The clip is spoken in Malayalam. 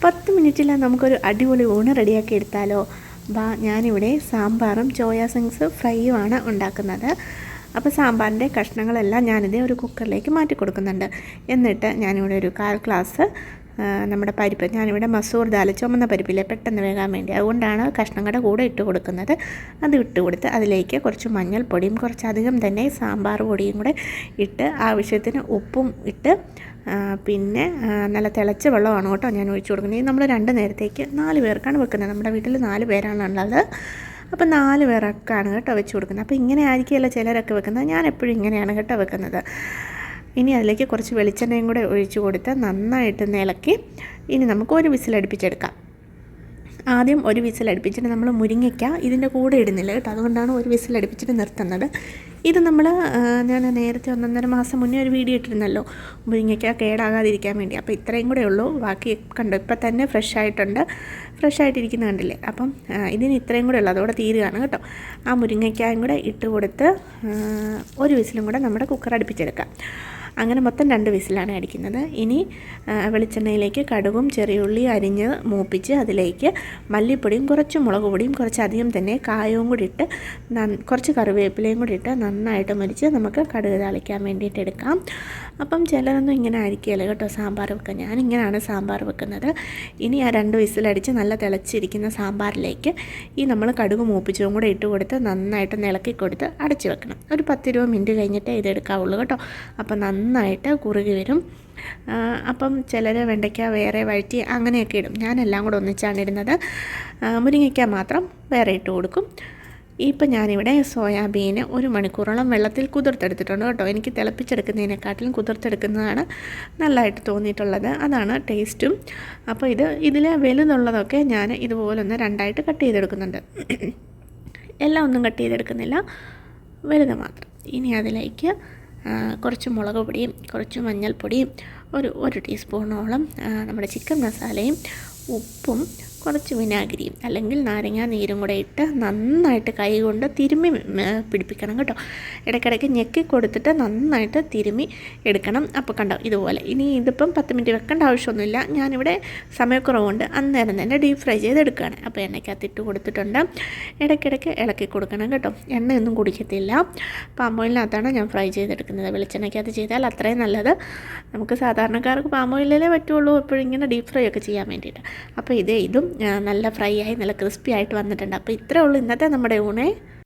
10 മിനിറ്റിൽ നമുക്കൊരു അടിപൊളി ഊണ് റെഡിയാക്കി എടുത്താലോ? ഞാനിവിടെ സാമ്പാറും സോയാ ചങ്ക്സ് ഫ്രൈയുമാണ് ഉണ്ടാക്കുന്നത്. അപ്പോൾ സാമ്പാറിൻ്റെ കഷ്ണങ്ങളെല്ലാം ഞാനിതേ ഒരു കുക്കറിലേക്ക് മാറ്റി കൊടുക്കുന്നുണ്ട്. എന്നിട്ട് ഞാനിവിടെ ഒരു 1/4 ഗ്ലാസ് നമ്മുടെ പരിപ്പ്, ഞാനിവിടെ മസൂർ ദാൽ ചുമന്ന പരിപ്പില്ലേ, പെട്ടെന്ന് വേകാൻ വേണ്ടി, അതുകൊണ്ടാണ് കഷ്ണങ്ങളുടെ കൂടെ ഇട്ട് കൊടുക്കുന്നത്. അത് ഇട്ട് കൊടുത്ത് അതിലേക്ക് കുറച്ച് മഞ്ഞൾപ്പൊടിയും കുറച്ചധികം തന്നെ സാമ്പാർ പൊടിയും കൂടെ ഇട്ട് ആവശ്യത്തിന് ഉപ്പും ഇട്ട് പിന്നെ നല്ല തിളച്ച വെള്ളമാണ് കേട്ടോ ഞാൻ ഒഴിച്ചു കൊടുക്കുന്നത്. നമ്മൾ 2 നേരത്തേക്ക് 4 പേർക്കാണ് വെക്കുന്നത്. നമ്മുടെ വീട്ടിൽ 4 പേരാണുള്ളത്. അപ്പോൾ 4 പേർക്കാണ് കേട്ടോ വെച്ച് കൊടുക്കുന്നത്. അപ്പോൾ ഇങ്ങനെ ആയിരിക്കുമല്ലോ ചിലരൊക്കെ വെക്കുന്നത്. ഞാൻ എപ്പോഴും ഇങ്ങനെയാണ് കേട്ടോ വെക്കുന്നത്. ഇനി അതിലേക്ക് കുറച്ച് വെളിച്ചെണ്ണയും കൂടെ ഒഴിച്ചു കൊടുത്ത് നന്നായിട്ട് ഇളക്കി ഇനി നമുക്ക് ഒരു വിസിലടുപ്പിച്ചെടുക്കാം. ആദ്യം ഒരു വിസിലടുപ്പിച്ചിട്ട് നമ്മൾ മുരിങ്ങയ്ക്ക ഇതിൻ്റെ കൂടെ ഇടുന്നില്ല കേട്ടോ, അതുകൊണ്ടാണ് ഒരു വിസിലടുപ്പിച്ചിട്ട് നിർത്തുന്നത്. ഇത് ഞാൻ നേരത്തെ 1.5 മാസം മുന്നേ ഒരു വീഡിയോ ഇട്ടിരുന്നല്ലോ, മുരിങ്ങയ്ക്ക കേടാകാതിരിക്കാൻ വേണ്ടി. അപ്പോൾ ഇത്രയും കൂടെ ഉള്ളൂ, ബാക്കി കണ്ടോ ഇപ്പം തന്നെ ഫ്രഷായിട്ടിരിക്കുന്ന കണ്ടില്ലേ. അപ്പം ഇതിന് ഇത്രയും കൂടെ ഉള്ളൂ, അതോടെ തീരുകയാണ് കേട്ടോ. ആ മുരിങ്ങയ്ക്കായും കൂടെ ഇട്ട് കൊടുത്ത് ഒരു വിസിലും കൂടെ നമ്മുടെ കുക്കർ അടുപ്പിച്ചെടുക്കാം. അങ്ങനെ മൊത്തം 2 വിസിലാണ് അടിക്കുന്നത്. ഇനി വെളിച്ചെണ്ണയിലേക്ക് കടുകും ചെറിയുള്ളി അരിഞ്ഞ് മൂപ്പിച്ച് അതിലേക്ക് മല്ലിപ്പൊടിയും കുറച്ച് മുളക് പൊടിയും കുറച്ചധികം തന്നെ കായവും കൂടി ഇട്ട് കുറച്ച് കറിവേപ്പിലയും കൂടി ഇട്ട് നന്നായിട്ട് മരിച്ച് നമുക്ക് കടുക് താളിക്കാൻ വേണ്ടിയിട്ട് എടുക്കാം. അപ്പം ചിലരൊന്നും ഇങ്ങനെ ആയിരിക്കുകയല്ല കേട്ടോ സാമ്പാർ വെക്കുക. ഞാനിങ്ങനെയാണ് സാമ്പാർ വെക്കുന്നത്. ഇനി ആ 2 വിസിലടിച്ച് നല്ല തിളച്ചിരിക്കുന്ന സാമ്പാറിലേക്ക് ഈ നമ്മൾ കടുക് മൂപ്പിച്ചതും കൂടെ ഇട്ട് കൊടുത്ത് നന്നായിട്ട് ഇളക്കി കൊടുത്ത് അടച്ച് വെക്കണം. ഒരു 10-20 മിനിറ്റ് കഴിഞ്ഞിട്ടേ ഇത് എടുക്കാവുള്ളൂ കേട്ടോ. അപ്പം നന്നായിട്ട് കുറുകി വരും. അപ്പം ചിലർ വെണ്ടയ്ക്ക വേറെ വഴറ്റി അങ്ങനെയൊക്കെ ഇടും. ഞാനെല്ലാം കൂടെ ഒന്നിച്ചാണ് ഇടുന്നത്. മുരിങ്ങയ്ക്ക മാത്രം വേറെ ഇട്ട് കൊടുക്കും. ഇപ്പം ഞാനിവിടെ സോയാബീന് 1 മണിക്കൂറോളം വെള്ളത്തിൽ കുതിർത്തെടുത്തിട്ടുണ്ട് കേട്ടോ. എനിക്ക് തിളപ്പിച്ചെടുക്കുന്നതിനെക്കാട്ടിലും കുതിർത്തെടുക്കുന്നതാണ് നല്ലതായിട്ട് തോന്നിയിട്ടുള്ളത്, അതാണ് ടേസ്റ്റും. അപ്പോൾ ഇതിൽ വലുതുള്ളതൊക്കെ ഞാൻ ഇതുപോലൊന്ന് 2ആയിട്ട് കട്ട് ചെയ്തെടുക്കുന്നുണ്ട്. എല്ലാം ഒന്നും കട്ട് ചെയ്തെടുക്കുന്നില്ല, വലുത് മാത്രം. ഇനി അതിലേക്ക് കുറച്ച് മുളക് പൊടിയും കുറച്ച് മഞ്ഞൾപ്പൊടിയും ഒരു ടീസ്പൂണോളം നമ്മുടെ ചിക്കൻ മസാലയും ഉപ്പും കുറച്ച് വിനാഗിരിയും അല്ലെങ്കിൽ നാരങ്ങ നീരും കൂടെ ഇട്ട് നന്നായിട്ട് കൈ കൊണ്ട് തിരുമ്മി പിടിപ്പിക്കണം കേട്ടോ. ഇടയ്ക്കിടയ്ക്ക് ഞെക്കി കൊടുത്തിട്ട് നന്നായിട്ട് തിരുമ്മി എടുക്കണം. അപ്പോൾ കണ്ടോ ഇതുപോലെ. ഇനി ഇതിപ്പം 10 മിനിറ്റ് വെക്കേണ്ട ആവശ്യമൊന്നുമില്ല. ഞാനിവിടെ സമയക്കുറവുണ്ട്, അന്നേരം തന്നെ ഡീപ്പ് ഫ്രൈ ചെയ്തെടുക്കുകയാണ്. അപ്പോൾ എണ്ണയ്ക്കകത്തിട്ട് കൊടുത്തിട്ടുണ്ട്. ഇടയ്ക്കിടയ്ക്ക് ഇളക്കി കൊടുക്കണം കേട്ടോ. എണ്ണയൊന്നും കുടിക്കത്തില്ല. പാം ഓയിലിനകത്താണ് ഞാൻ ഫ്രൈ ചെയ്തെടുക്കുന്നത്. വെളിച്ചെണ്ണയ്ക്കകത്ത് ചെയ്താൽ അത്രയും നല്ലത്. നമുക്ക് സാധാരണക്കാർക്ക് പാം ഓയിലേ പറ്റുള്ളൂ എപ്പോഴും ഇങ്ങനെ ഡീപ്പ് ഫ്രൈ ഒക്കെ ചെയ്യാൻ വേണ്ടിയിട്ട്. അപ്പോൾ ഇതും നല്ല ഫ്രൈ ആയി നല്ല ക്രിസ്പി ആയിട്ട് വന്നിട്ടുണ്ട്. അപ്പോൾ ഇത്രയേ ഉള്ളൂ ഇന്നത്തെ നമ്മുടെ ഊണേ.